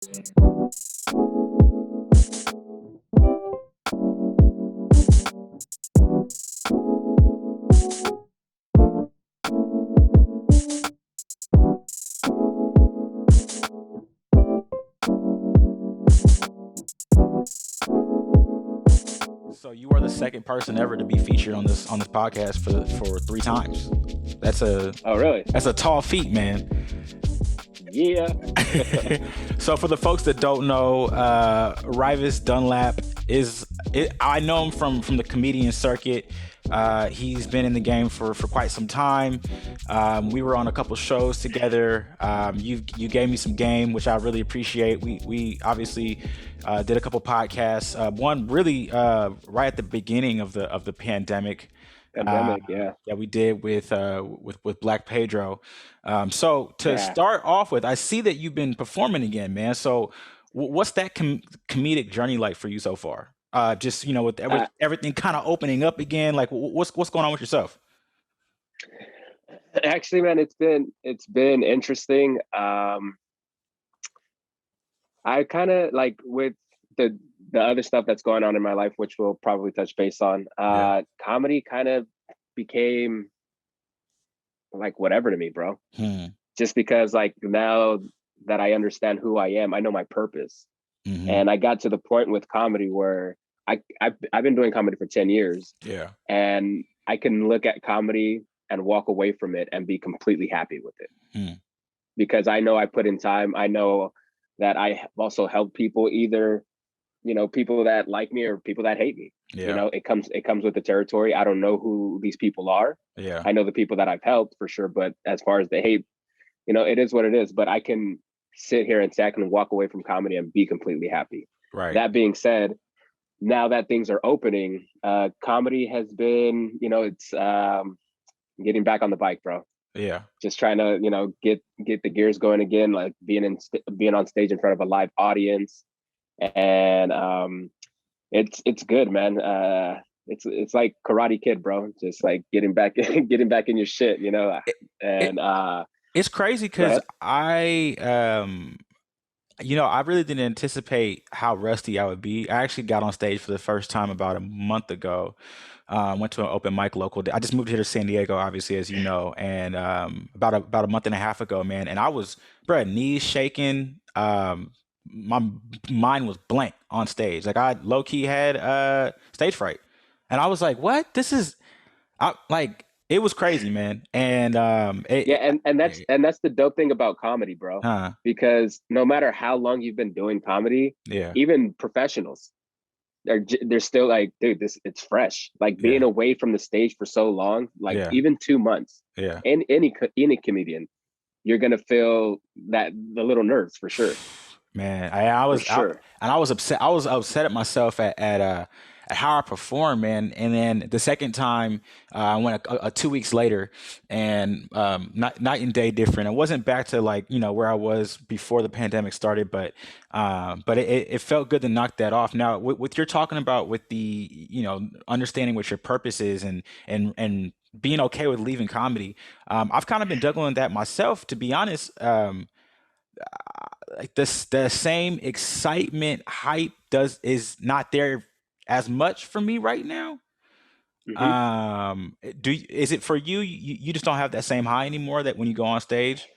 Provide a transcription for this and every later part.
So you are the second person ever to be featured on this podcast for three times. That's a Oh, really? that's a tall feat, man. Yeah. So for the folks that don't know, Rivest Dunlap I know him from the comedian circuit. He's been in the game for quite some time. We were on a couple shows together. You gave me some game, which I really appreciate. We obviously did a couple podcasts. One really right at the beginning of the pandemic. Uh, Pandemic, yeah. yeah, we did with Black Pedro. So to Yeah. start off with, I see that you've been performing again, man. So what's that comedic journey like for you so far? Just with Uh, everything kind of opening up again, like what's going on with yourself? Actually, man, it's been interesting. I kind of like with the other stuff that's going on in my life, which we'll probably touch base on. Yeah. Comedy kind of became like whatever to me, bro. Hmm. Just because like now that I understand who I am, I know my purpose. Hmm. And I got to the point with comedy where I've been doing comedy for 10 years, Yeah. and I can look at comedy and walk away from it and be completely happy with it Hmm. because I know I put in time. I know that I have also helped people, either people that like me or people that hate me. Yeah. It comes with the territory. I don't know who these people are. Yeah. I know the people that I've helped for sure, but as far as the hate, it is what it is. But I can sit here and say I can walk away from comedy and be completely happy. Right. That being said, now that things are opening, comedy has been, it's getting back on the bike, bro. Yeah. Just trying to, get the gears going again, like being on stage in front of a live audience, and it's good, man. It's like Karate Kid, bro. Just like getting back getting back in your shit, It, it, and it's crazy go because ahead. I really didn't anticipate how rusty I would be. I actually got on stage for the first time about a month ago. Went to an open mic local. I just moved here to San Diego, obviously, as you know, and about a month and a half ago, man. And I was, bro, knees shaking. My mind was blank on stage. Like I low key had stage fright, and I was like, "What? This is like." It was crazy, man. And Yeah, and that's the dope thing about comedy, bro. uh, Because no matter how long you've been doing comedy, yeah, even professionals, they're still like, dude, this it's fresh. Like being yeah, away from the stage for so long, like yeah, even 2 months, yeah. and any comedian, you're gonna feel that the little nerves for sure, Man, for sure. and I was upset. I was upset at myself at how I performed, man. And then the second time, I went 2 weeks later, and night and day different. I wasn't back to like where I was before the pandemic started, but it felt good to knock that off. Now, with you're talking about with the understanding what your purpose is and being okay with leaving comedy, I've kind of been juggling that myself, to be honest. Like this the same excitement hype does is not there as much for me right now. Hmm. Is it for you? You just don't have that same high anymore that when you go on stage?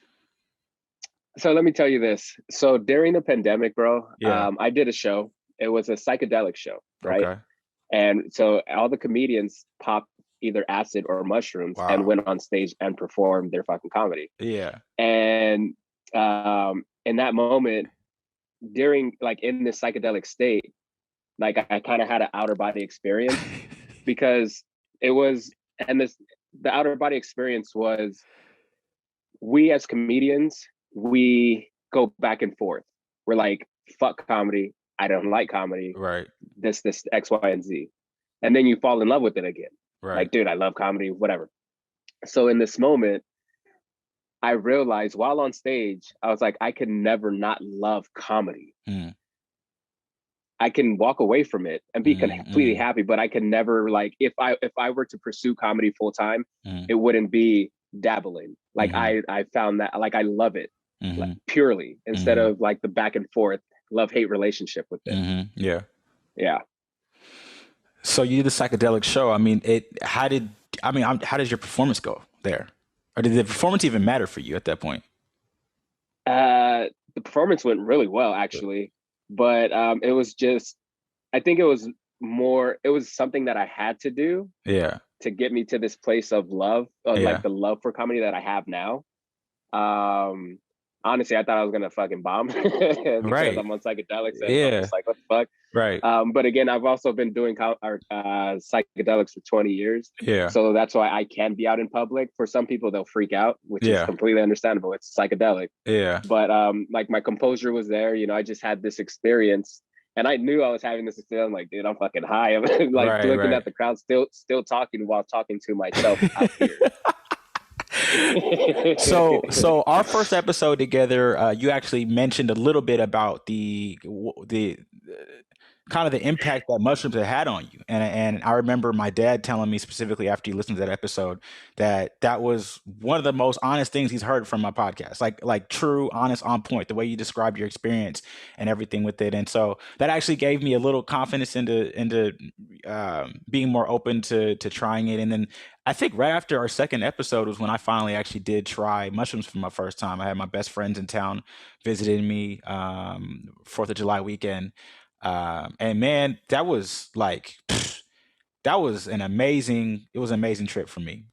So let me tell you this. So during the pandemic, bro, Yeah. I did a show. It was a psychedelic show, right? Okay. And so all the comedians popped either acid or mushrooms and Wow. went on stage and performed their fucking comedy. Yeah. And in that moment, during like in this psychedelic state, like I kind of had an outer body experience because it was, and this the outer body experience was, we as comedians, we go back and forth. We're like, fuck comedy. I don't like comedy. Right. This X, Y, and Z. And then you fall in love with it again. Right. Like, dude, I love comedy, whatever. So in this moment, I realized while on stage, I was like, I can never not love comedy. Mm, I can walk away from it and be mm, completely mm, happy, but I can never, like, if I were to pursue comedy full time, mm, it wouldn't be dabbling. Like mm, I found that, like, I love it. Mm-hmm. purely, instead Mm-hmm. of like the back and forth love-hate relationship with it. Mm-hmm. Yeah. Yeah. So you did the psychedelic show. I mean, how did your performance go there? Or did the performance even matter for you at that point? The performance went really well, actually, but it was just, I think it was something that I had to do Yeah. to get me to this place of love, like Yeah. the love for comedy that I have now. Um, Honestly, I thought I was gonna fucking bomb because Right. I'm on psychedelics and I'm Yeah. just like, what the fuck? Right. But again, I've also been doing psychedelics for 20 years. Yeah. So that's why I can be out in public. For some people, they'll freak out, which is Yeah. completely understandable. It's psychedelic. Yeah. But like my composure was there. You know, I just had this experience. And I knew I was having this experience. I'm like, dude, I'm fucking high. I'm like Right. looking Right. at the crowd, still talking while talking to myself out here. So our first episode together, you actually mentioned a little bit about the kind of the impact that mushrooms had on you. And I remember my dad telling me specifically after he listened to that episode that that was one of the most honest things he's heard from my podcast. Like true, honest, on point, the way you described your experience and everything with it. And so that actually gave me a little confidence into being more open to trying it. And then I think right after our second episode was when I finally actually did try mushrooms for my first time. I had my best friends in town visiting me 4th of July weekend. And man, that was like, that was it was an amazing trip for me.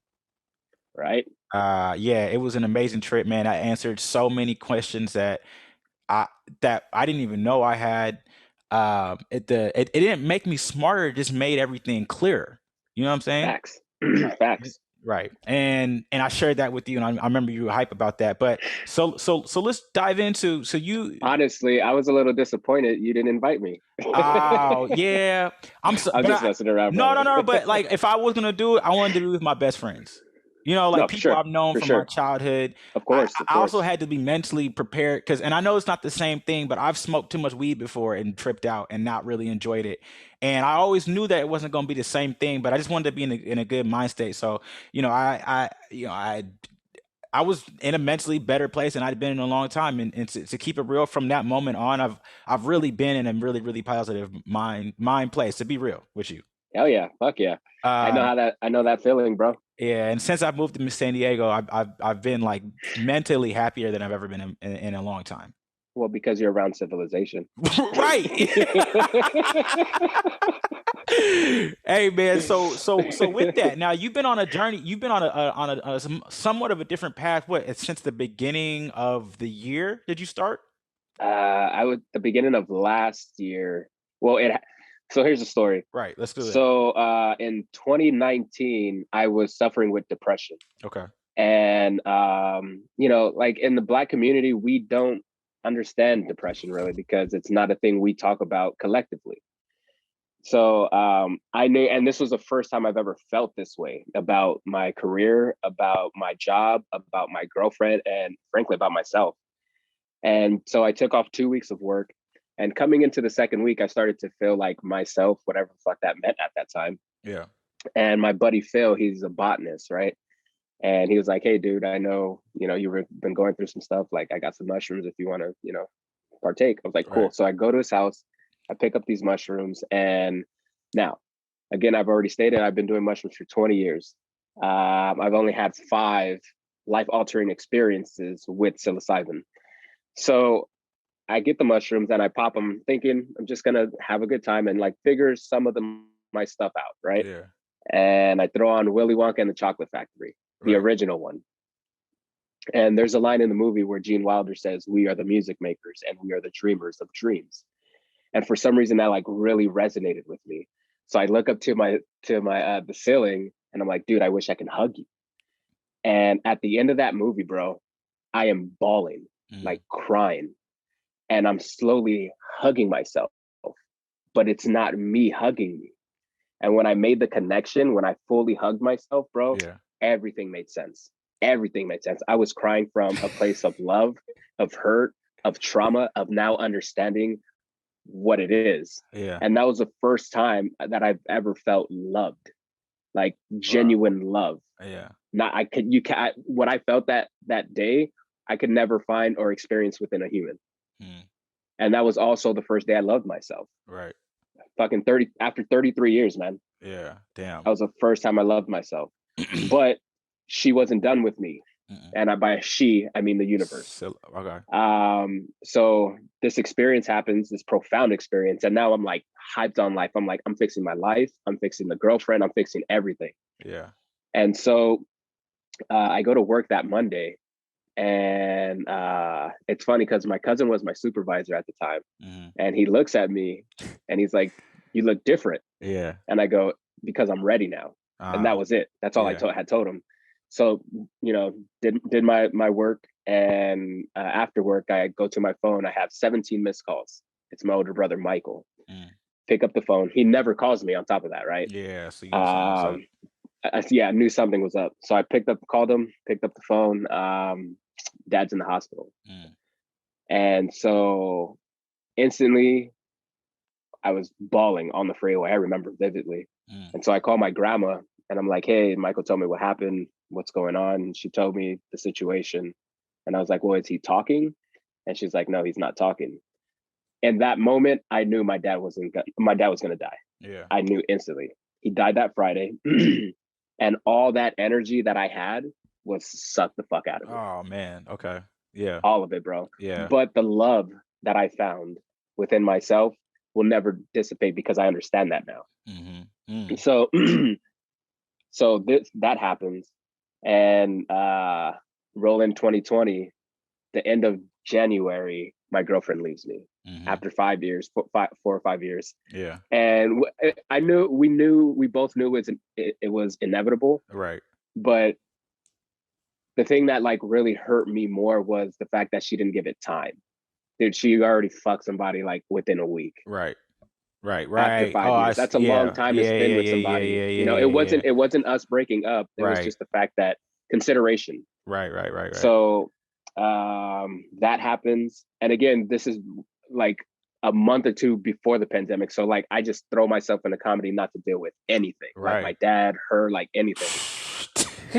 Right? Yeah, it was an amazing trip, man. I answered so many questions I that I didn't even know I had. It didn't make me smarter, it just made everything clearer. You know what I'm saying? Facts. Facts. Right. And I shared that with you, and I remember you were hype about that. But so let's dive into so you Honestly, I was a little disappointed you didn't invite me. oh yeah. I'm so I'm but just messing around, no, brother. no, no, but like if I was gonna do it, I wanted to do it with my best friends. You know, like No, for people sure. I've known For from my sure. childhood. Of I, course. Of I also course. had to be mentally prepared because, and I know it's not the same thing, but I've smoked too much weed before and tripped out and not really enjoyed it. And I always knew that it wasn't going to be the same thing, but I just wanted to be in a good mind state. So, I was in a mentally better place than I'd been in a long time. And to keep it real from that moment on, I've really been in a really, really positive mind place, to be real with you. Hell yeah. Fuck yeah. Um, I know that feeling, bro. yeah, and since I've moved to San Diego, I've been like mentally happier than I've ever been in a long time. Well, because you're around civilization. Right. Hey man, so with that, now you've been on a journey. You've been on a somewhat of a different path. What since the beginning of the year did you start? I would the beginning of last year. Well, so here's the story. Right. Let's do it. So in 2019, I was suffering with depression. Okay. And like in the Black community, we don't understand depression really because it's not a thing we talk about collectively. So I knew, and this was the first time I've ever felt this way about my career, about my job, about my girlfriend, and frankly about myself. And so I took off 2 weeks of work, and coming into the second week, I started to feel like myself, whatever the fuck that meant at that time. Yeah. And my buddy Phil, he's a botanist, right? And he was like, "Hey, dude, I know, you've been going through some stuff. Like, I got some mushrooms if you want to, partake." I was like, "Cool." Right. So I go to his house, I pick up these mushrooms, and now, again, I've already stated I've been doing mushrooms for 20 years. I've only had 5 life-altering experiences with psilocybin. So I get the mushrooms and I pop them, thinking I'm just gonna have a good time and like figure some of my stuff out, right? Yeah. And I throw on Willy Wonka and the Chocolate Factory, the Right. original one. And there's a line in the movie where Gene Wilder says, "We are the music makers and we are the dreamers of dreams." And for some reason, that like really resonated with me. So I look up to my the ceiling, and I'm like, "Dude, I wish I could hug you." And at the end of that movie, bro, I am bawling, Mm. like crying, and I'm slowly hugging myself, but it's not me hugging me. And when I made the connection, when I fully hugged myself, bro, Yeah. everything made sense. Everything made sense. I was crying from a place of love, of hurt, of trauma, of now understanding what it is. Yeah. And that was the first time that I've ever felt loved, like Wow. genuine love. Yeah. Not I could you can what I felt that day, I could never find or experience within a human. Mm. And that was also the first day I loved myself. Right. Fucking 30 after 33 years, man. Yeah. Damn. That was the first time I loved myself. But she wasn't done with me. Mm-mm. And by she, I mean the universe. Okay. So this experience happens, this profound experience, and now I'm like hyped on life. I'm like, I'm fixing my life, I'm fixing the girlfriend, I'm fixing everything. Yeah. And so I go to work that Monday, and it's funny because my cousin was my supervisor at the time, and he looks at me, and he's like, "You look different." Yeah. And I go, "Because I'm ready now," and that was it. That's all I had told him. So did my work, and after work I go to my phone. I have 17 missed calls. It's my older brother Michael. Pick up the phone. He never calls me on top of that, right? Yeah. So you knew something was up. I knew something was up. So I called him, picked up the phone. Dad's in the hospital. And so instantly I was bawling on the freeway. I remember vividly. And so I called my grandma and I'm like, "Hey, Michael told me what happened, what's going on." And she told me the situation. And I was like, "Well, is he talking?" And she's like, "No, he's not talking." In that moment, I knew my dad was going to die. Yeah. I knew instantly. He died that Friday. And all that energy that I had was sucked the fuck out of me. Oh man. Okay. Yeah. All of it, bro. Yeah. But the love that I found within myself will never dissipate because I understand that now. So so that happens, and roll in 2020, the end of January, my girlfriend leaves me after 5 years, 4 or 5 years. Yeah. And we both knew it was inevitable. Right. But the thing that like really hurt me more was the fact that she didn't give it time. Dude, she already fucked somebody like within a week. Right. After 5 years. That's a long time to spend with somebody. It wasn't us breaking up. It was just the fact that consideration. Right. So that happens. And again, this is like a month or two before the pandemic. So like I just throw myself in a comedy not to deal with anything. Like my dad, her, like anything.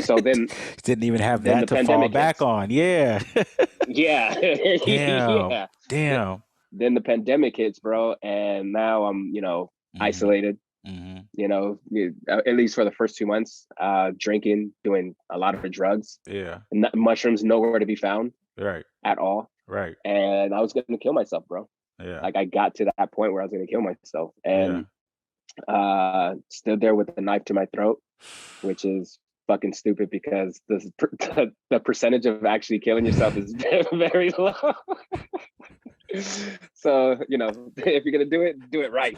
So then didn't even have that to fall back on. Yeah. Yeah. Damn. Damn. Then the pandemic hits, bro, and now I'm, isolated. At least for the first 2 months, drinking, doing a lot of drugs. Yeah. Mushrooms nowhere to be found. Right. At all. Right. And I was going to kill myself, bro. Yeah. Like I got to that point where I was going to kill myself, and stood there with the knife to my throat, which is fucking stupid because the percentage of actually killing yourself is very low. So if you're gonna do it right.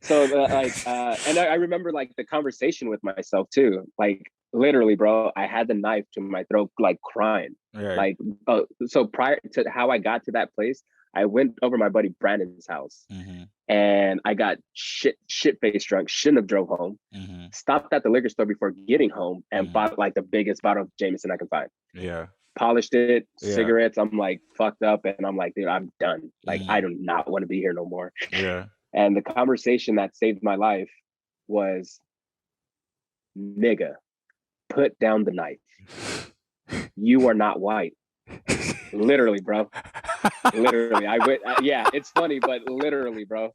So and I remember like the conversation with myself too, like literally, bro, I had the knife to my throat, like crying. Like so prior to how I got to that place, I went over my buddy Brandon's house, and I got shit faced drunk, shouldn't have drove home, stopped at the liquor store before getting home, and bought like the biggest bottle of Jameson I could find. Yeah. Polished it, cigarettes. I'm like fucked up, and I'm like, dude, I'm done. Like I do not want to be here no more. Yeah. And the conversation that saved my life was, "Nigga, put down the knife. You are not white." Literally, bro. Literally, I went. Yeah, it's funny, but literally, bro.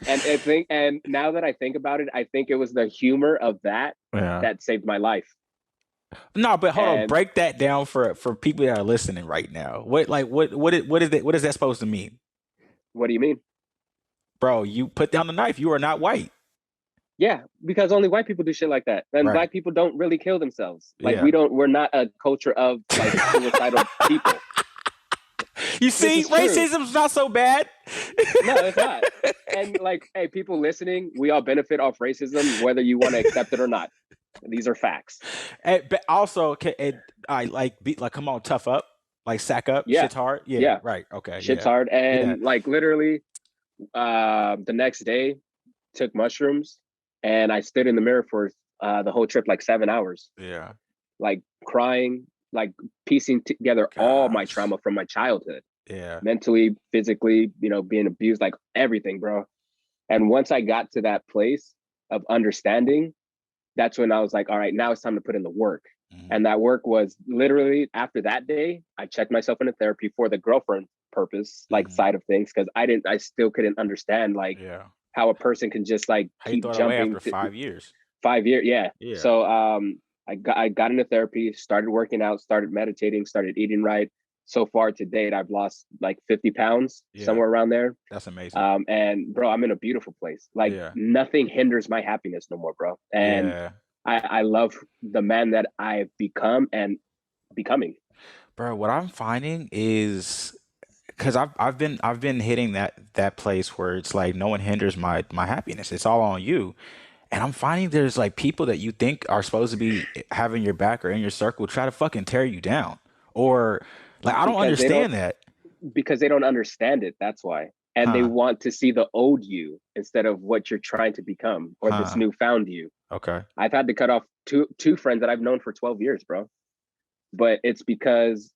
And now that I think about it, I think it was the humor of that that saved my life. No, but hold on, break that down for people that are listening right now. What is that supposed to mean? What do you mean? Bro, you put down the knife. You are not white. Yeah, because only white people do shit like that. And black people don't really kill themselves. Like we're not a culture of like suicidal people. You see, racism's not so bad. No, it's not. And like, hey, people listening, we all benefit off racism, whether you want to accept it or not. These are facts. But also, come on, tough up, like sack up. Yeah. Shit's hard. Yeah. Right. Okay. Shit's hard. And like literally, the next day, took mushrooms, and I stood in the mirror for the whole trip, like 7 hours. Yeah. Like crying, like piecing together all my trauma from my childhood. Yeah. Mentally, physically, being abused, like everything, bro. And once I got to that place of understanding, that's when I was like, all right, now it's time to put in the work. Mm-hmm. And that work was literally after that day, I checked myself into therapy for the girlfriend purpose, like Mm-hmm. side of things, because I still couldn't understand like Yeah. how a person can just like How you keep throw it away jumping after to 5 years? 5 years. Yeah. Yeah. So I got into therapy, started working out, started meditating, started eating right. So far to date, I've lost like 50 pounds, Yeah. somewhere around there. That's amazing. And bro, I'm in a beautiful place. Like Yeah. nothing hinders my happiness no more, bro. And Yeah. I love the man that I've become and becoming. Bro, what I'm finding is because I've been hitting that place where it's like no one hinders my happiness. It's all on you. And I'm finding there's like people that you think are supposed to be having your back or in your circle try to fucking tear you down. Or like I don't because they don't understand that. because they don't understand it. That's why. And they Huh. want to see the old you instead of what you're trying to become or this Huh. newfound you. Okay. I've had to cut off two friends that I've known for 12 years, bro. But it's because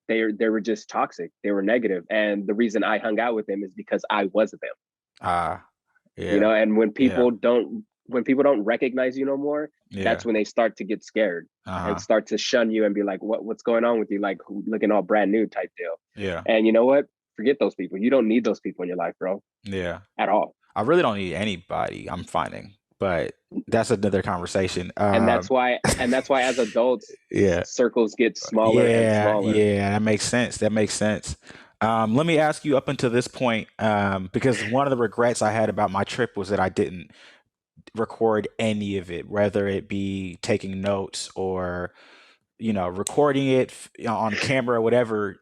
they were just toxic. They were negative. And the reason I hung out with them is because I was them. Ah, yeah. And Yeah. when people don't recognize you no more, that's Yeah. when they start to get scared and Uh-huh. start to shun you and be like, what's going on with you? Like looking all brand new type deal. Yeah. And you know what? Forget those people. You don't need those people in your life, bro, Yeah. at all. I really don't need anybody, I'm finding, but that's another conversation. And that's why as adults, Yeah. circles get smaller and Yeah, smaller. yeah, that makes sense. That makes sense. Let me ask you up until this point, because one of the regrets I had about my trip was that I didn't record any of it, whether it be taking notes or, recording it on camera or whatever.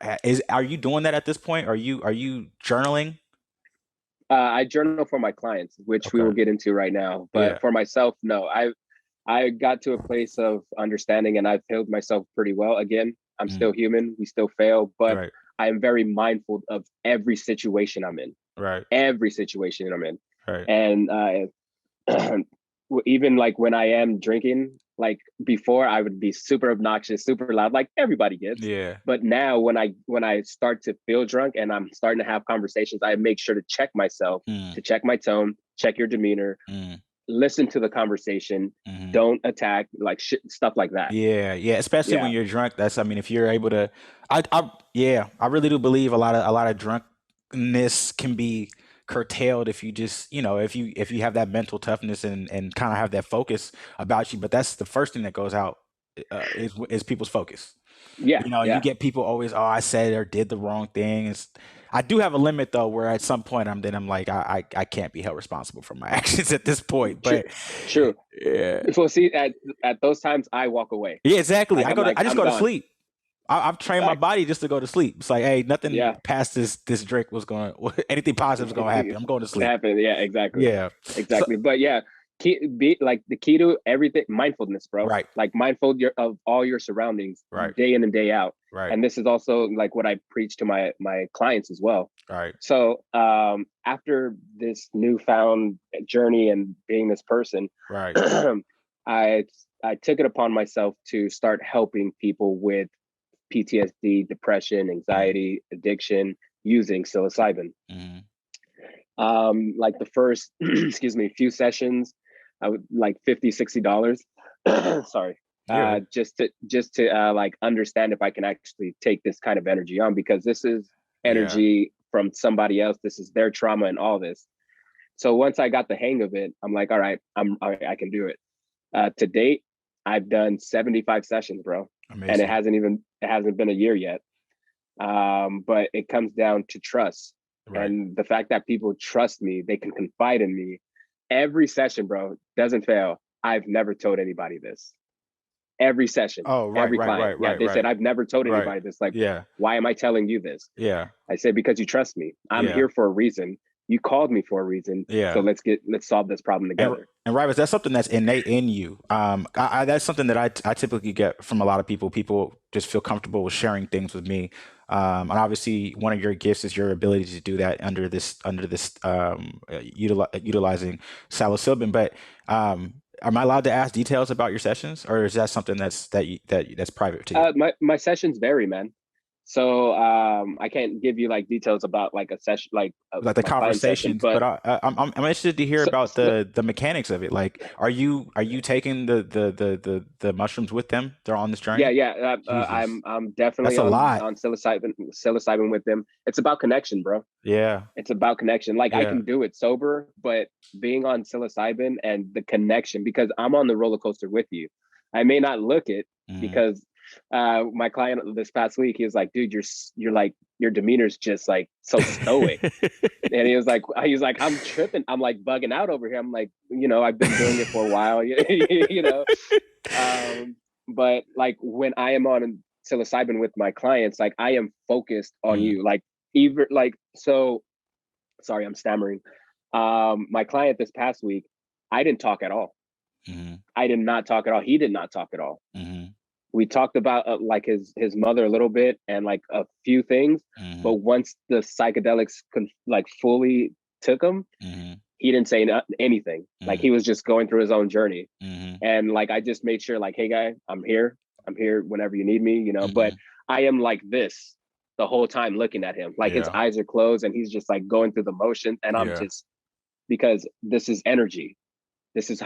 Are you doing that at this point? Are you journaling? I journal for my clients, which we Okay. will get into right now. Yeah. But for myself, no. I got to a place of understanding and I've healed myself pretty well. Again, I'm Mm, still human. We still fail, but right. I am very mindful of every situation I'm in, Right. every situation I'm in. Right. And even like when I am drinking, like before I would be super obnoxious, super loud, like everybody gets. Yeah. But now when I start to feel drunk and I'm starting to have conversations, I make sure to check myself, Mm, to check my tone, check your demeanor, mm, listen to the conversation, mhm. don't attack, like stuff like that. Yeah, yeah, especially Yeah, when you're drunk. I mean, if you're able to, yeah, I really do believe a lot of drunkenness can be curtailed if you just, if you have that mental toughness and kind of have that focus about you. But that's the first thing that goes out, is people's focus. yeah, You yeah. get people always, oh, I said or did the wrong thing. I do have a limit though, where at some point I'm like, I can't be held responsible for my actions at this point. True, But true. yeah. So see, at those times, I walk away. Yeah, exactly. Like I I'm go to like I just I'm go to gone. sleep. I've trained my Facts. body just to go to sleep. It's like, hey, nothing Yeah. past this drink was going, anything positive is going to happen. I'm going to sleep. Happen. Yeah, exactly. Yeah. So Exactly. But yeah, the key to everything, mindfulness, bro. right, Like of all your surroundings right, day in and day out. right, And this is also like what I preach to my clients as well. right, So after this newfound journey and being this person, right. I I took it upon myself to start helping people with PTSD, depression, Mm, anxiety, addiction using psilocybin. mm, Like the first, excuse me, few sessions, I would like $50, $60. Sorry. you're good. Just to like understand if I can actually take this kind of energy on, because this is Yeah. energy from somebody else. This is their trauma and all this. So once I got the hang of it, I'm like, all right, I can do it. To date, I've done 75 sessions, bro, and it Amazing. hasn't been a year yet. But it comes down to trust, Right. and the fact that people trust me, they can confide in me. Every session, bro, doesn't fail. I've never told anybody this. Every session, Oh, right, every right, client, right, yeah, right, they said right, I've never told right. anybody this. Like, Yeah. why am I telling you this? Yeah. I said, because you trust me. I'm Yeah. here for a reason. You called me for a reason. So Yeah. let's solve this problem And together. and Rivers, that's something that's innate in you. That's something that I typically get from a lot of people. People just feel comfortable with sharing things with me. And obviously, one of your gifts is your ability to do that utilizing psilocybin. But am I allowed to ask details about your sessions, or is that something that's private to you? My sessions vary, man. So I can't give you like details about like a session, like Like the my client session, conversations, but but I'm interested to hear so, about so the mechanics of it. Like, are you taking the mushrooms with them? They're on this yeah, journey? yeah. Jesus, I'm that's definitely a lot. on psilocybin with them. It's about connection, bro. Yeah, It's about connection. Like I yeah. can do it sober, but being on psilocybin and the connection, because I'm on the roller coaster with you. I may not look it Hmm. because my client this past week, he was like, dude, you're like your demeanor's just like so stoic. And he was like, I'm tripping. I'm like bugging out over here. I'm like, I've been doing it for a while, you know. Um, but like when I am on psilocybin with my clients, like I am focused on Mm, you. Like even like so sorry, I'm stammering. My client this past week, I didn't talk at all. mm, I did not talk at all. He did not talk at all. mm, We talked about like his mother a little bit and like a few things, but mm, once the psychedelics like fully took him, mm, he didn't say anything. Like mm, he was just going through his own journey. mm, And like I just made sure, like, hey guy, I'm here. I'm here whenever you need me, But mm. I am like this the whole time looking at him. Like his Yeah, eyes are closed and he's just like going through the motions. And I'm yeah, just because this is energy. This is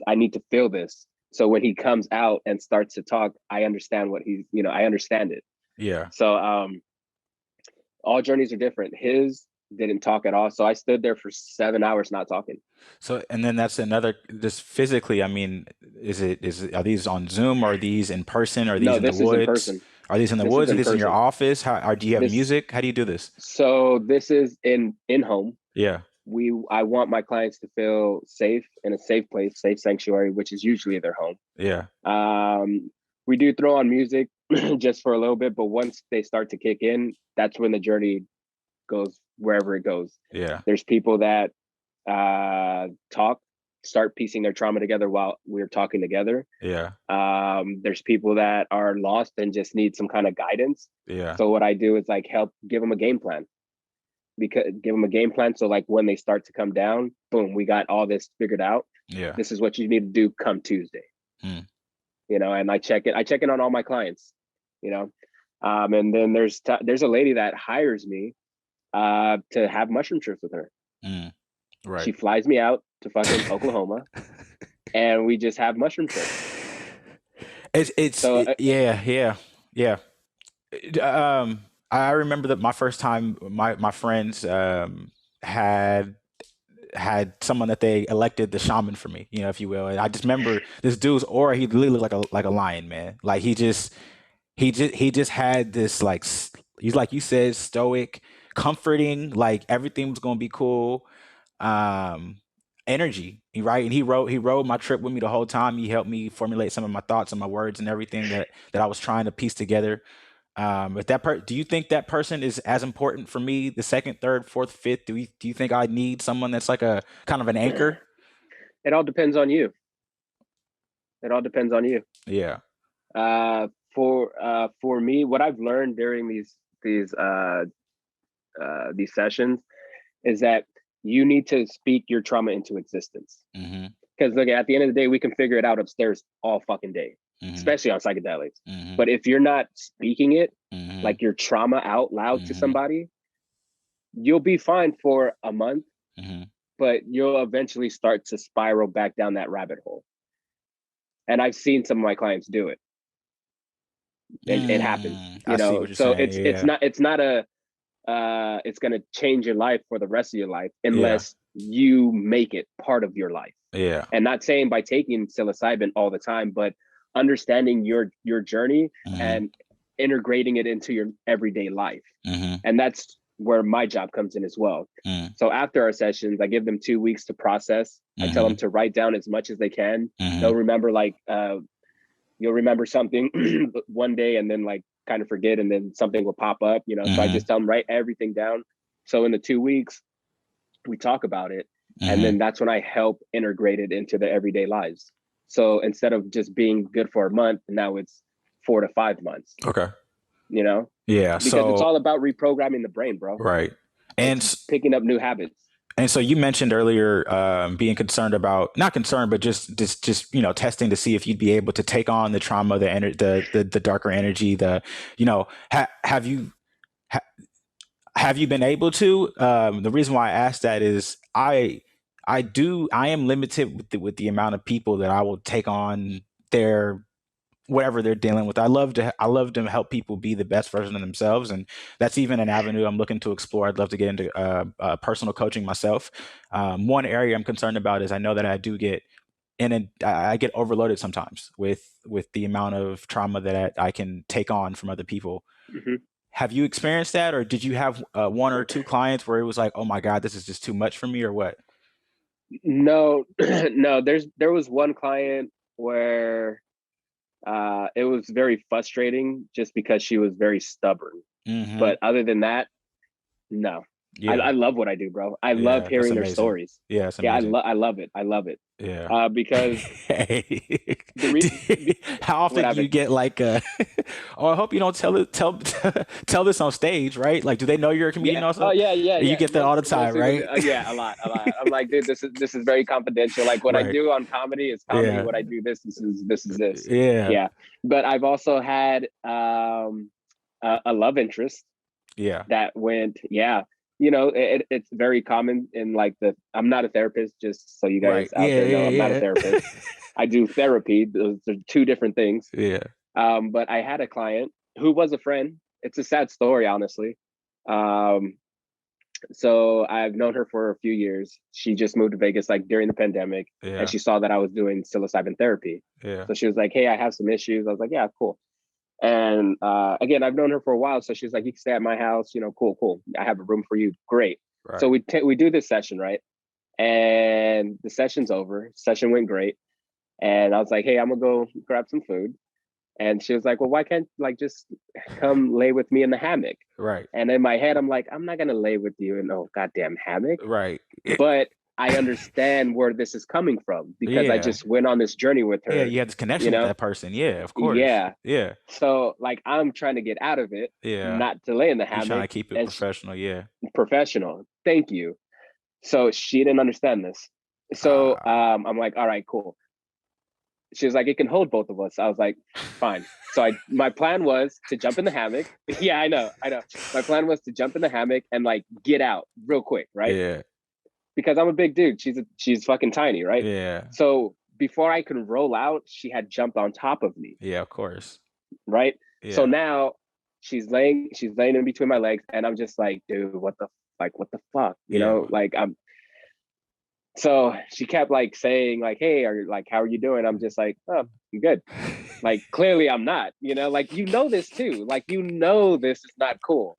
I need to feel this. So when he comes out and starts to talk, I understand what I understand it. yeah. So all journeys are different. His didn't talk at all. So I stood there for 7 hours not talking. So, and then that's another, just physically, I mean, are these on Zoom? Are these in person? Are these No, in the this is in woods? person. Are these in the This is woods? Are in these in your person. office? Do you have This music? How do you do this? this is in home. Yeah, I want my clients to feel safe in a safe place, safe sanctuary, which is usually their home. yeah, We do throw on music just for a little bit, but once they start to kick in, that's when the journey goes wherever it goes. yeah, There's people that talk, start piecing their trauma together while we're talking together. yeah, There's people that are lost and just need some kind of guidance. yeah, So what I do is like help give them a game plan, because give them a game plan. So like when they start to come down, boom, we got all this figured out. yeah. This is what you need to do come Tuesday. Mm, And I check it. I check in on all my clients. You know, and then there's a lady that hires me to have mushroom trips with her. mm, right. She flies me out to fucking Oklahoma, and we just have mushroom trips. So Yeah, yeah, yeah. I remember that my first time, my friends had someone that they elected the shaman for me, if you will. And I just remember this dude's aura. He literally looked like a lion, man. Like he just had this like he's like you said, stoic, comforting, like everything was gonna be cool. Um, energy, right? And he rode my trip with me the whole time. He helped me formulate some of my thoughts and my words and everything that I was trying to piece together. If do you think that person is as important for me, the second, third, fourth, fifth? Do you think I need someone that's like a kind of an anchor? it all depends on you. It all depends on you. Yeah. For me, what I've learned during these sessions is that you need to speak your trauma into existence. Hmm. Because look, at the end of the day, we can figure it out upstairs all fucking day, Hmm. especially on psychedelics. Hmm. But if you're not speaking it, Hmm. like your trauma out loud to Hmm. somebody, you'll be fine for a month, Hmm. but you'll eventually start to spiral back down that rabbit hole. And I've seen some of my clients do it. It happens, I see what you're So saying. it's Yeah. not a it's going to change your life for the rest of your life Yeah. unless you make it part of your life. Yeah. And not saying by taking psilocybin all the time, but understanding your journey Hmm. and integrating it into your everyday life. Hmm. And that's where my job comes in as well. Hmm. So after our sessions, I give them 2 weeks to process. I tell them Hmm. to write down as much as they can. They'll Hmm. remember like you'll remember something one day and then like kind of forget, and then something will pop up, So I Hmm. just tell them write everything down. So in the 2 weeks, we talk about it, and Hmm. then that's when I help integrate it into the everyday lives. So instead of just being good for a month, now it's 4 to 5 months, Okay. you know, Yeah. because it's So all about reprogramming the brain, bro. right. And It's picking up new habits. And so you mentioned earlier being concerned about, not concerned, but just testing to see if you'd be able to take on the trauma, the darker energy, have you ha, have you been able to? The reason why I asked that is I am limited with the amount of people that I will take on their whatever they're dealing with. I love to help people be the best version of themselves, and that's even an avenue I'm looking to explore. I'd love to get into personal coaching myself. One area I'm concerned about is I know that I do get I get overloaded sometimes with the amount of trauma that I can take on from other people. Hmm. Have you experienced that, or did you have one or two clients where it was like, oh my God, this is just too much for me, or what? No, no. There was one client where it was very frustrating just because she was very stubborn. Hmm. But other than that, no. I Yeah, love what I do, bro. I love yeah, that's hearing their amazing. stories. Yeah, that's Yeah, amazing. I love it. I love it. Yeah. Because Hey, the re how what often do you happened? get like oh, I hope you don't tell this on stage, right? Like, do they know you're a comedian Yeah. Oh also? yeah, yeah, You yeah. get that all the Most time, people do. right? Yeah, a lot, a lot. I'm like, dude, this is very confidential. Like what I Right. do on comedy is comedy. Yeah. What I do this is this. Yeah. Yeah. But I've also had a love interest Yeah. that went, yeah. It's very common in like I'm not a therapist, just so you Right. guys out Yeah, there know, I'm not a yeah, therapist. yeah. I do therapy. Those are two different things. Yeah. But I had a client who was a friend. It's a sad story, honestly. Um, so I've known her for a few years. She just moved to Vegas like during the pandemic, and Yeah. she saw that I was doing psilocybin therapy. Yeah. So she was like, "Hey, I have some issues." I was like, "Yeah, cool." And again, I've known her for a while, so she's like, "You can stay at my house, cool, cool. I have a room for you, great." So Right. we do this session, right? And the session's over. Session went great, and I was like, "Hey, I'm gonna go grab some food." And she was like, "Well, why can't like just come lay with me in the hammock?" Right. And in my head, I'm like, "I'm not gonna lay with you in no goddamn hammock." Right. But I understand where this is coming from because I Yeah. just went on this journey with Yeah, her, you had this you connection with know? that person. Yeah, of course. Yeah. Yeah. So like I'm trying to get out of it, Yeah. not to lay in the You're trying hammock to keep it and professional. Yeah. professional. Thank you. So she didn't understand this. So Uh, I'm like, all right, cool. She was like, it can hold both of us. I was like, fine. So my plan was to jump in the hammock. Yeah, I know. My plan was to jump in the hammock and like get out real quick, right? yeah. Because I'm a big dude. She's fucking tiny, right? Yeah. So before I could roll out, she had jumped on top of me, Yeah, of course. right? So Yeah. now she's laying in between my legs, and I'm just like, dude, what the fuck, Yeah. like I'm. So she kept like saying like, hey, how are you doing? I'm just like, oh, I'm good. Like clearly I'm not, like this too. Like this is not cool.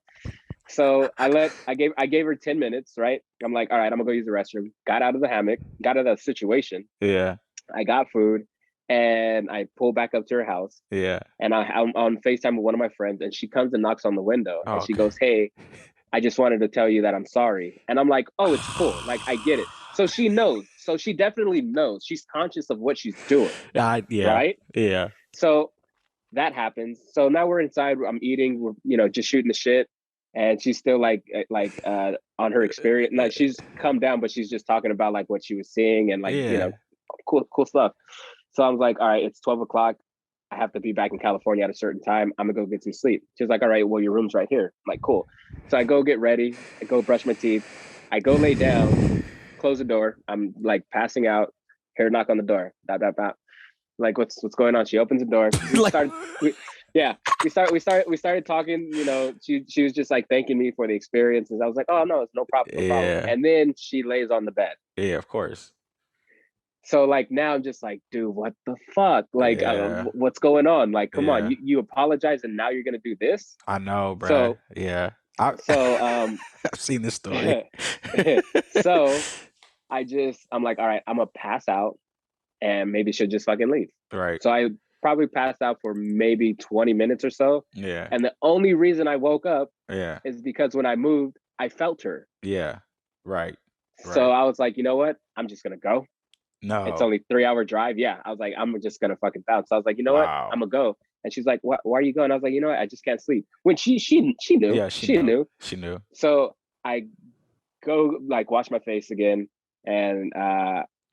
So I gave her 10 minutes, right? I'm like, all right, I'm gonna go use the restroom. Got out of the hammock, got out of the situation. Yeah. I got food and I pulled back up to her house Yeah. and I'm on FaceTime with one of my friends and she comes and knocks on the window and Oh, she goes, hey, I just wanted to tell you that I'm sorry. And I'm like, oh, it's cool. Like I get it. So she knows. So she definitely knows. She's conscious of what she's doing, yeah. right? Yeah. So that happens. So now we're inside. I'm eating. We're just shooting the shit, and she's still on her experience. Like she's come down, but she's just talking about like what she was seeing and like Yeah. cool stuff. So I was like, all right, it's 12 o'clock. I have to be back in California at a certain time. I'm gonna go get some sleep. She's like, all right, well your room's right here. I'm like, cool. So I go get ready. I go brush my teeth. I go lay down. Close the door. I'm like passing out. Hear a knock on the door. Dot dot dot. Like what's going on? She opens the door. Like, Yeah, we started talking. She was just like thanking me for the experiences. I was like, oh no, it's no problem, no problem. yeah. And then she lays on the bed. Yeah, of course. So like now I'm just like, dude, what the fuck? Like, Yeah. what's going on? Like, come on, Yeah. you apologize and now you're gonna do this? I know, bruh. So Yeah. I so I've seen this story. so I'm like, all right, I'm gonna pass out and maybe she'll just fucking leave. Right. So I probably passed out for maybe 20 minutes or so. Yeah. And the only reason I woke up Yeah. is because when I moved, I felt her. Yeah. Right. So Right. I was like, you know what? I'm just gonna go. It's No. only 3 hour drive. Yeah. I was like, I'm just gonna fucking bounce. So I was like, you know what? I'm Wow. gonna go. And she's like, why are you going? I was like, you know what? I just can't sleep. When she knew. Yeah, she She knew. knew. She knew. So I go like wash my face again, and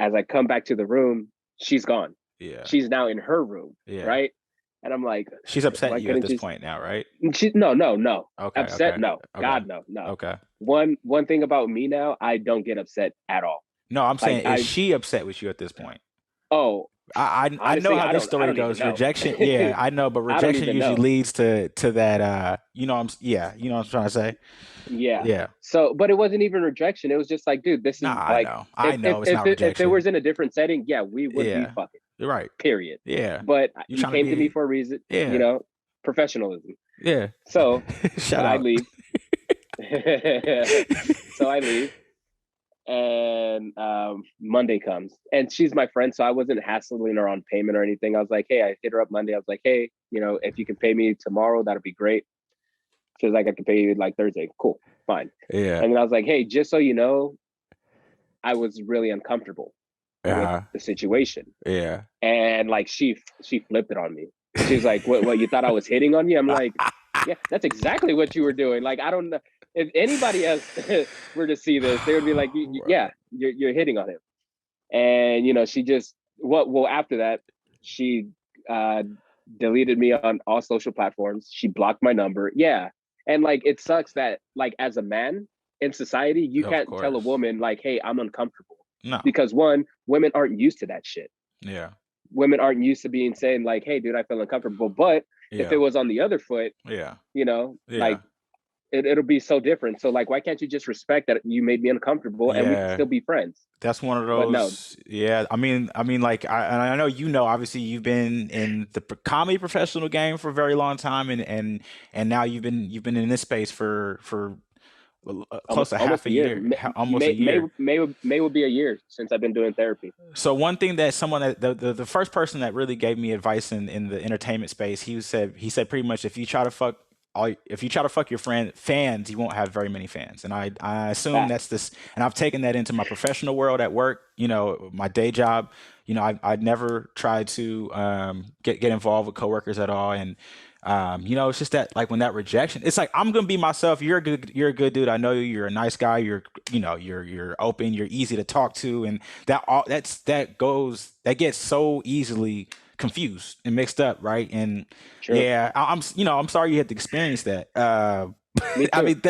as I come back to the room, she's gone. Yeah. She's now in her room, Yeah. right? And I'm like, She's upset why at you at couldn't this you? point now, right? She no Okay. upset. Okay. No, Okay. God no, no. Okay. One thing about me now, I don't get upset at all. No, I'm Like saying, is I she upset with you at this point? oh I know honestly, how this I story don't even goes. know. Rejection, yeah, I know, but I don't rejection even usually know. leads to that. Yeah, you know what I'm trying to say. Yeah. Yeah. So, but it wasn't even rejection. It was just like, dude, this Nah, is like, I know it's not if it rejection. was in a different setting, yeah, we would be Yeah, fucking. you're right. Period. Yeah, But you he trying to came to me be. for a reason, Yeah, professionalism. yeah. So Shout I out. leave. So I leave, and Monday comes, and she's my friend, so I wasn't hassling her on payment or anything. I was like, hey, I hit her up Monday. I was like, hey, if you can pay me tomorrow, that'd be great. She was like, I can pay you like Thursday. Cool, fine. Yeah, And then I was like, hey, just so you know, I was really uncomfortable with uh, the situation. yeah. And like she flipped it on me. She's like, what you thought I was hitting on you? I'm like, yeah, that's exactly what you were doing. Like, I don't know if anybody else were to see this, they would be like, yeah, Right. you're hitting on him. And she just well after that, she uh deleted me on all social platforms. She blocked my number. Yeah. And like it sucks that like as a man in society, you Of can't tell a course. woman like, hey, I'm uncomfortable. No. Because one, women aren't used to that shit. Yeah. Women aren't used to being saying like, hey, dude, I feel uncomfortable. But if it Yeah. was on the other foot, Yeah. like Yeah. it'll be so different. So like, why can't you just respect that you made me uncomfortable and we can Yeah. still be friends? That's one of But no, those. Yeah, like and I know obviously you've been in the comedy professional game for a very long time, and now you've been in this space for close to half almost a a year. year, almost a year. May will be a year since I've been doing therapy. So one thing that someone that the first person that really gave me advice in the entertainment space, he said pretty much if you try to fuck your fans, you won't have very many fans. And I assume that's Facts. this, and I've taken that into my professional world at work, my day job. I'd never tried to get involved with coworkers at all. And it's just that like when that rejection, it's like I'm gonna be myself. You're a good dude. I know you. You're a nice guy. You're open. You're easy to talk to, and that gets so easily confused and mixed up, right? And True. yeah, I'm sorry you had to experience that. Me I too. mean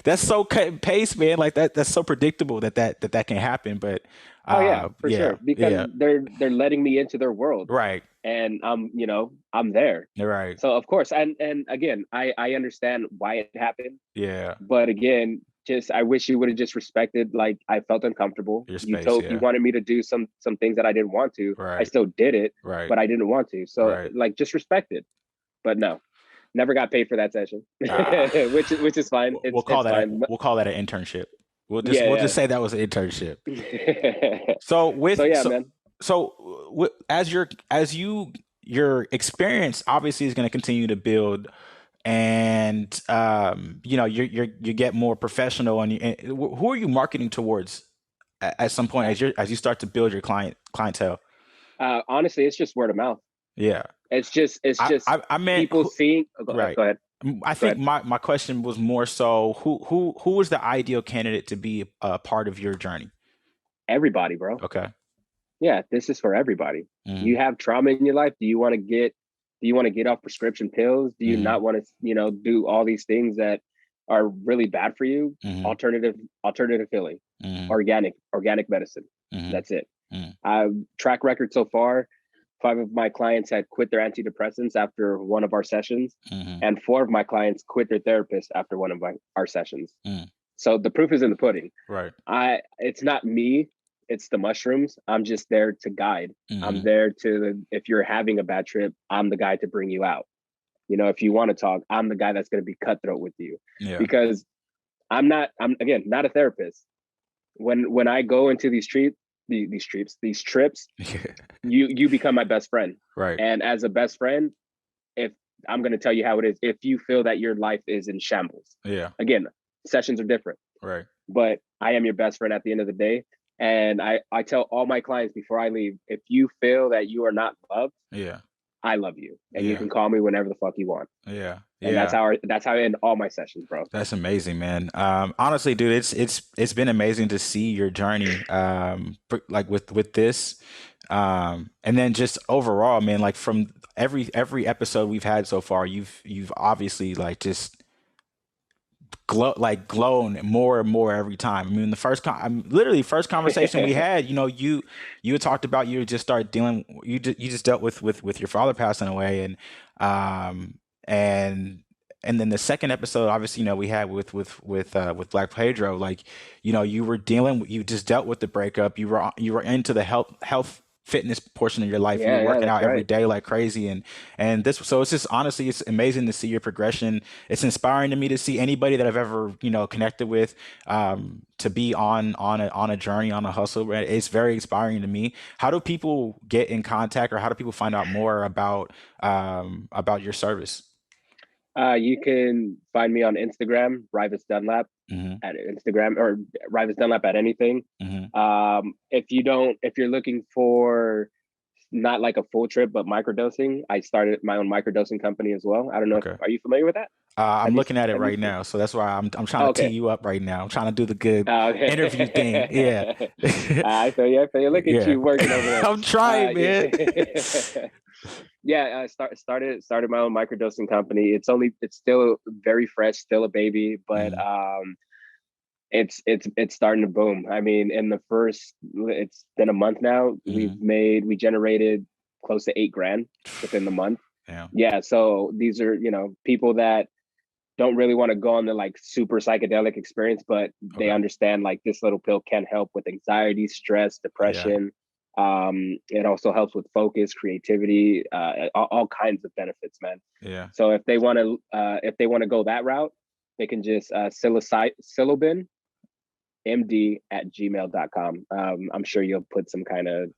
that's so cut and paste, man. Like that's so predictable that can happen. But Oh yeah, for yeah, sure. Because yeah, they're letting me into their world, right, and I'm there. right, So of course, and again, I understand why it happened, yeah. but again, just I wish you would have just respected. Like I felt uncomfortable. Your You space, you yeah, wanted me to do some things that I didn't want to. I right, still did it, right, but I didn't want to. So right. like just respect it. But no, never got paid for that session, Ah, which is fine. we'll call It's that fine. we'll call that an internship. We'll Yeah, just say that was an internship. yeah. So So with yeah, so man. so your experience obviously is going to continue to build, and you get more professional, and who are you marketing towards at some point Uh, as you start to build your clientele? honestly, it's just word of mouth. Yeah, It's I just I, I meant people seeing. Oh, right. go ahead. I Go think ahead. my question was more so who was the ideal candidate to be a part of your journey? Everybody, bro. Okay. Yeah, this is for everybody. Mm-hmm. You have trauma in your life. Do you want to get off prescription pills? Do you Mm-hmm. not want to, do all these things that are really bad for you? Mm-hmm. Alternative healing, Mm-hmm. organic medicine. Mm-hmm. That's it. Track record so far, 5 of my clients had quit their antidepressants after one of our sessions, Mm-hmm. and 4 of my clients quit their therapist after one of our sessions. Mm-hmm. So the proof is in the pudding. Right. It's not me, it's the mushrooms. I'm just there to guide. I'm Mm-hmm. there to, if you're having a bad trip, I'm the guy to bring you out. If you want to talk, I'm the guy that's going to be cutthroat with you, Yeah. because I'm again not a therapist. When I go into these trips, you become my best friend. Right. And as a best friend, if I'm going to tell you how it is, if you feel that your life is in shambles, Yeah. again, sessions are different, Right. but I am your best friend at the end of the day. And I tell all my clients before I leave, if you feel that you are not loved, Yeah. I love you, and you Yeah. can call me whenever the fuck you want. Yeah. And Yeah. that's how I end all my sessions, bro. That's amazing, man. Honestly, dude, it's been amazing to see your journey, like with this, and then just overall, man. Like from every episode we've had so far, you've obviously like just glown more and more every time. I mean, literally first conversation we had, you had talked about you just started dealing, you just dealt with your father passing away, um and and then the second episode, obviously, we had with Black Pedro, like, you just dealt with the breakup. You were into the health fitness portion of your life. You were Yeah, working that's out every right. day like crazy, and this, so it's just honestly, it's amazing to see your progression. It's inspiring to me to see anybody that I've ever, connected with, to be on a journey, on a hustle. Right? It's very inspiring to me. How do people get in contact, or how do people find out more about your service? You can find me on Instagram, Rivest Dunlap Hmm. at Instagram, or Rivest Dunlap at anything. Hmm. If you're looking for not like a full trip, but microdosing, I started my own microdosing company as well. I don't know if, Okay. are you familiar with that? I'm looking at it Have you right now, so that's why I'm trying oh, to tee okay. you up right now. I'm trying to do the good interview thing. Yeah. Okay. I feel you. I feel you. Look at Yeah. you working over there. I'm trying, man. Yeah. Yeah, I started my own microdosing company. It's still very fresh, still a baby, but Mhm. it's starting to boom. I mean, it's been a month now. Mhm. We generated close to 8 grand within the month. Yeah. Yeah, so these are, people that don't really want to go on the like super psychedelic experience, but they Okay. understand like this little pill can help with anxiety, stress, Yeah. depression. It also helps with focus, creativity, all kinds of benefits, man. Yeah. So if they want to go that route, they can just psilocybin md@gmail.com. I'm sure you'll put some kind of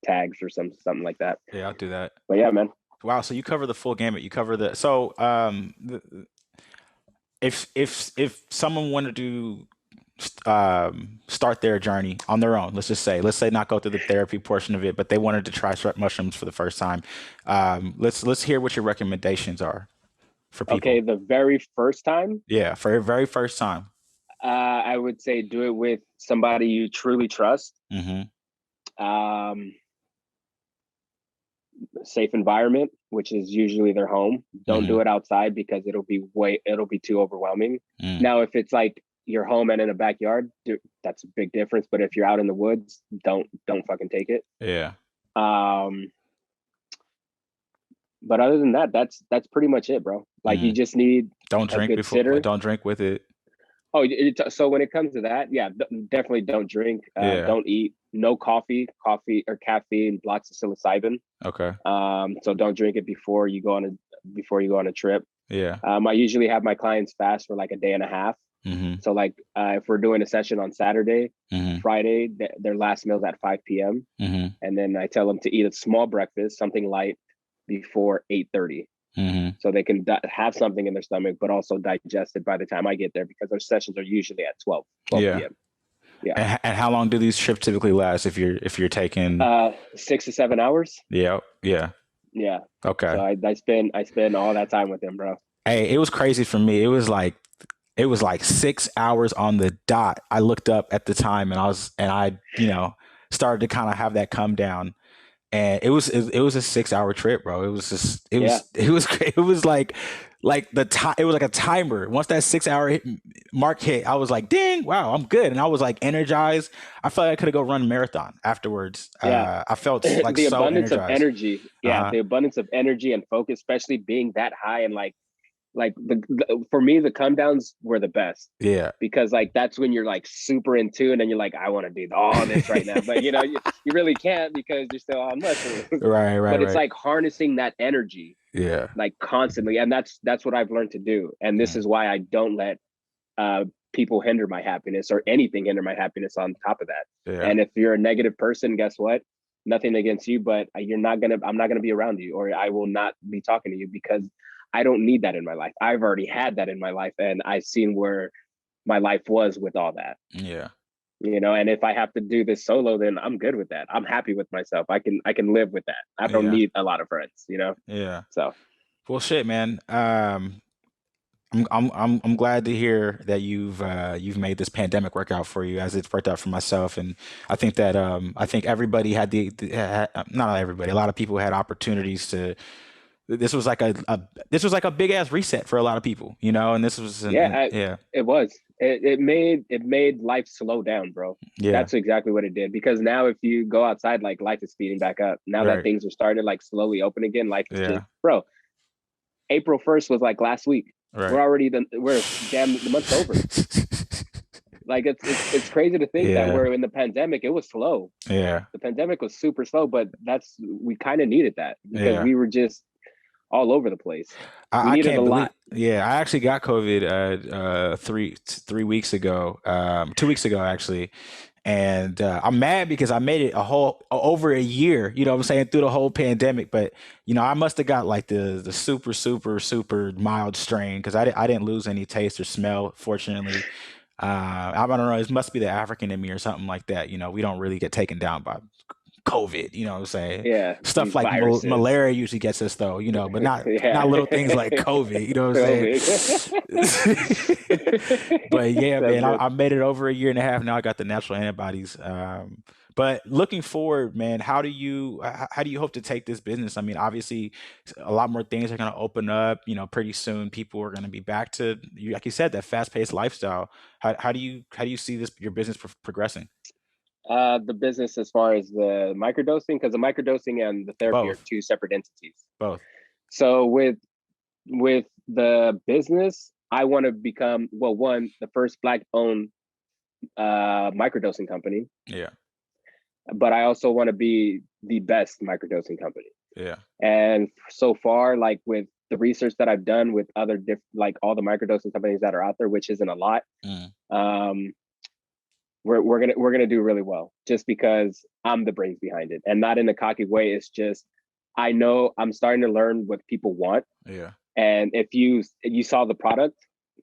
tags or something like that. Yeah. I'll do that. But yeah, man. Wow. So you cover the full gamut. You cover if someone wanted to start their journey on their own, let's say not go through the therapy portion of it, but they wanted to try mushrooms for the first time. Let's hear what your recommendations are for Okay, people. the very first time, Yeah, for your very first time. I would say do it with somebody you truly trust. Hmm. Um, Safe environment, which is usually their home. Don't do Hmm. it outside because it'll be too overwhelming. Mm. Now, if it's like your home and in a backyard, that's a big difference. But if you're out in the woods, don't fucking take it. Yeah. Um, but other than that, that's pretty much it, bro. Like you Mm. just need Don't a drink good before. sitter. Don't drink with it. Oh, so when it comes to that, yeah, definitely don't drink, Yeah. don't eat, no coffee. Coffee or caffeine blocks the psilocybin. Okay. So don't drink it before you go on a trip. Yeah. I usually have my clients fast for like a day and a half. Hmm. So like if we're doing a session on Saturday, Hmm. Friday, their last meal's at 5 p.m. Hmm. And then I tell them to eat a small breakfast, something light, before 8:30, Hmm. so they can have something in their stomach, but also digest it by the time I get there because our sessions are usually at 12 Yeah. p.m. Yeah. And how long do these trips typically last if you're taking? 6 to 7 hours. Yeah. Yeah. Yeah. So Okay. I spend all that time with them, bro. Hey, it was crazy for me. It was like 6 hours on the dot. I looked up at the time, and I started to kind of have that come down, and it was a 6 hour trip, bro. It was just Yeah. it was like the time, it was like a timer. Once that 6 hour mark hit, I was like, ding, wow, I'm good, and I was like energized. I felt like I could go run a marathon afterwards. Yeah. I felt like The so abundance of energized. energy. Uh Yeah, huh. the abundance of energy and focus, especially being that high, and like for me the come downs were the best, Yeah. because like that's when you're like super in tune and you're like, I want to do all this right now, but you really can't because you're still on mushrooms. Right. Right. But it's Right. like harnessing that energy Yeah. like constantly, and that's what I've learned to do, and this Mm. is why I don't let uh people hinder my happiness or anything hinder my happiness on top of that. Yeah. And if you're a negative person, guess what? Nothing against you, but I'm not gonna be around you, or I will not be talking to you, because I don't need that in my life. I've already had that in my life, and I've seen where my life was with all that. Yeah. And if I have to do this solo, then I'm good with that. I'm happy with myself. I can live with that. I don't Yeah. need a lot of friends. Yeah. So Well, shit, man. I'm glad to hear that you've made this pandemic work out for you as it's worked out for myself, and I think that I think everybody had not everybody, a lot of people had opportunities to. This was like this was like a big ass reset for a lot of people, and this was yeah, yeah, it was. It made life slow down, bro. yeah, That's exactly what it did. Because now if you go outside, like life is speeding back up. Now that right, things are starting to like slowly open again, life is just, yeah, bro. April 1st was like last week. right, We're damn, the month's over. Like it's crazy to think that yeah, we're in the pandemic. It was slow. yeah, The pandemic was super slow, but we kind of needed that because yeah. we were just all over the place. We I needed a can't believe. lot. Yeah, I actually got COVID 3 weeks ago, 2 weeks ago actually, and I'm mad because I made it a whole over a year. You know what I'm saying, through the whole pandemic. But I must have got like the super super super mild strain because I didn't lose any taste or smell, fortunately. I don't know. It must be the African in me or something like that. We don't really get taken down by COVID, you know what I'm saying? Yeah, Stuff these like viruses. malaria usually gets us though, but not Yeah. little things like COVID, you know what I'm COVID. saying? But yeah, That's man, good. I made it over a year and a half now. I got the natural antibodies. But looking forward, man, how do you hope to take this business? I mean, obviously, a lot more things are going to open up. Pretty soon, people are going to be back to you, like you said, that fast-paced lifestyle. How do you see this your business progressing? The business as far as the microdosing, because the microdosing and the therapy are Both, two separate entities. both. So with the business, I want to become, well, one, the first Black owned microdosing company, Yeah, but I also want to be the best microdosing company. yeah. And so far, like with the research that I've done with other like all the microdosing companies that are out there, which isn't a lot, Mm, um, we're gonna do really well just because I'm the brains behind it, and not in a cocky way. It's just I know I'm starting to learn what people want, yeah. and if you saw the product,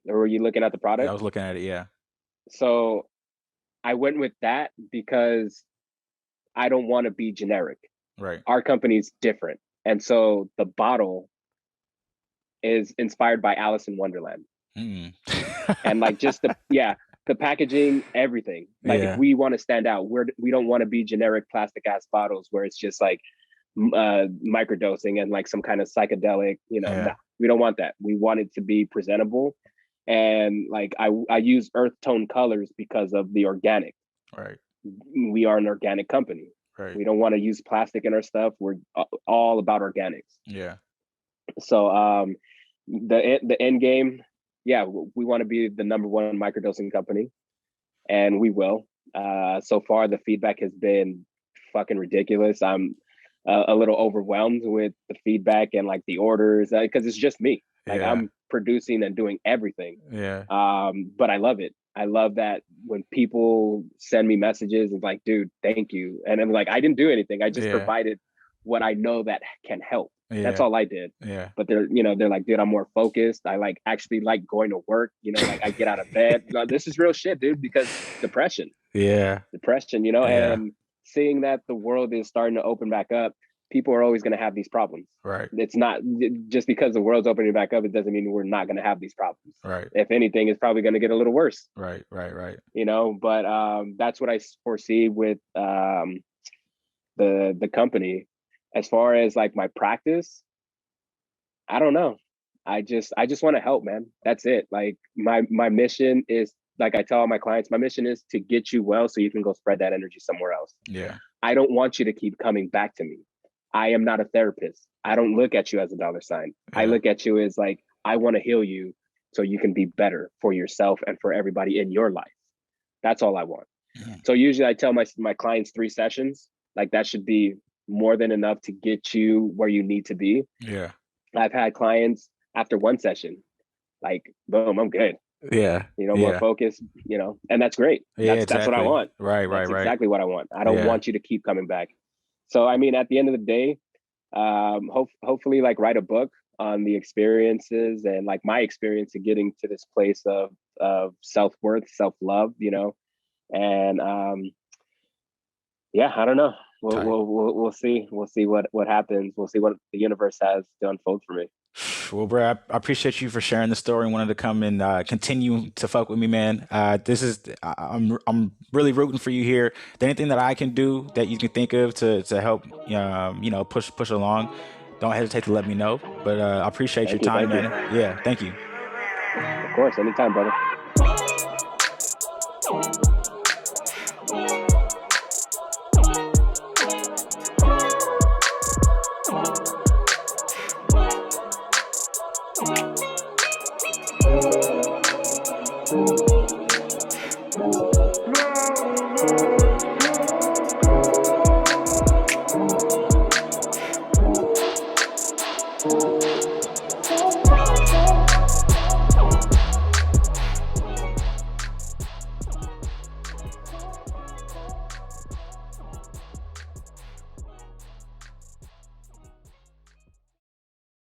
or were you looking at the Yeah, I product? was looking at it. Yeah, So I went with that because I don't want to be generic. right. Our company's different, and so the bottle is inspired by Alice in Wonderland. Mm. And like just the packaging, everything. Like Yeah, we want to stand out. We don't want to be generic plastic ass bottles where it's just like microdosing and like some kind of psychedelic. Nah, yeah, we don't want that. We want it to be presentable, and like I use earth tone colors because of the organic. right, We are an organic company. right. We don't want to use plastic in our stuff. We're all about organics. Yeah, So the end game, yeah, we want to be the number one microdosing company, and we will. So far, the feedback has been fucking ridiculous. I'm a little overwhelmed with the feedback and like the orders because it's just me. Like yeah, I'm producing and doing everything, yeah, but I love it. I love that when people send me messages and like, dude, thank you, and I'm like, I didn't do anything. I just yeah, provided what I know that can help. That's yeah, all I did. yeah. But they're like, dude, I'm more focused. I like actually like going to work. Like I get out of bed. This is real shit, dude. Because depression, Yeah, yeah, and seeing that the world is starting to open back up, people are always going to have these problems. right, It's not just because the world's opening back up, it doesn't mean we're not going to have these problems. right, If anything, it's probably going to get a little worse, right, right, right. but that's what I foresee with the company. As far as like my practice, I don't know. I just want to help, man. That's it. Like my mission is, like I tell all my clients, my mission is to get you well so you can go spread that energy somewhere else. Yeah, I don't want you to keep coming back to me. I am not a therapist. I don't look at you as a dollar sign. I yeah, look at you as like I want to heal you so you can be better for yourself and for everybody in your life. That's all I want. mhm, So usually I tell my clients 3 sessions. Like that should be more than enough to get you where you need to be. yeah, I've had clients after 1 session, like boom, I'm good. yeah, More yeah, focused, and that's great. yeah. That's what I Exactly. want. Right, right, That's right. exactly what I want. I don't Yeah, want you to keep coming back. So I mean, at the end of the day, hopefully like write a book on the experiences and like my experience of getting to this place of self-worth, self-love, And yeah, I don't know. Tight. We'll see. We'll see what happens. We'll see what the universe has to unfold for me. Well, bro, I appreciate you for sharing the story and wanted to come and continue to fuck with me, man. I'm really rooting for you here. There anything that I can do that you can think of to help, push along, don't hesitate to let me know. But I appreciate your Thank you. time, Thank you. man. Yeah, thank you. Of course, anytime, brother.